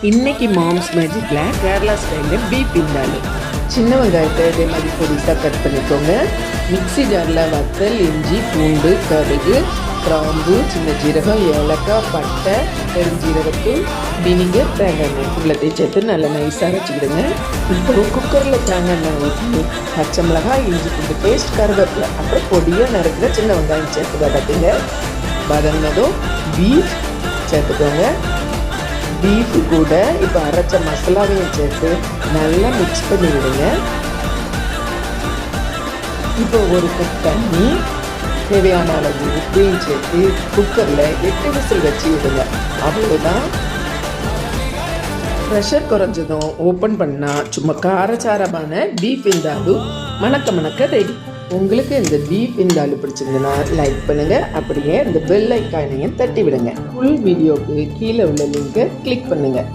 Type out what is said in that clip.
இன்னைக்கு மாம்ஸ் மேஜிக்கில் கேரளா ஸ்டைலில் பீஃப் விந்தாலு. சின்ன வெங்காயத்தை இதே மாதிரி பொடிசாக கட் பண்ணிக்கோங்க. மிக்ஸி ஜாரில் வத்தல், இஞ்சி, பூண்டு, கடுகு, கிராம்பு, சின்ன ஜீரகம், ஏலக்காய், பட்டை, பெருஞ்சீரகத்தூள், வினிகர், தேங்காய் எண்ணெய் இவ்வளோத்தையும் சேர்த்து நல்லா நைஸாக அரைச்சிக்கிடுங்க. இப்போ குக்கரில் தேங்காய் எண்ணெய் ஊற்றி பச்சை மிளகாய், இஞ்சி பூண்டு பேஸ்ட், கருவேப்பிலை, அப்புறம் பொடியாக நறுக்கிற சின்ன வெங்காயம் சேர்த்து வதக்குங்க. வதங்கினதும் பீஃப் சேர்த்துக்கோங்க. பீஃபு கூட இப்போ அரைச்ச மசாலாவையும் சேர்த்து நல்லா மிக்ஸ் பண்ணி விடுங்க. இப்போ ஒரு கப் தண்ணி, தேவையான அளவு உப்பையும் சேர்த்து குக்கரில் 8 விசில் வச்சு விடுங்க. அவ்வளோதான். ப்ரெஷர் குறைஞ்சதும் ஓப்பன் பண்ணால் சும்மா காரச்சாரமான பீஃப் விந்தாலு மணக்க மணக்க ரெடி. உங்களுக்கு இந்த பீஃப் விந்தாலு பிடிச்சிருந்ததுன்னா லைக் பண்ணுங்கள். அப்படியே இந்த பெல் ஐக்கானையும் தட்டி விடுங்க. ஃபுல் வீடியோவுக்கு கீழே உள்ள லிங்கை கிளிக் பண்ணுங்கள்.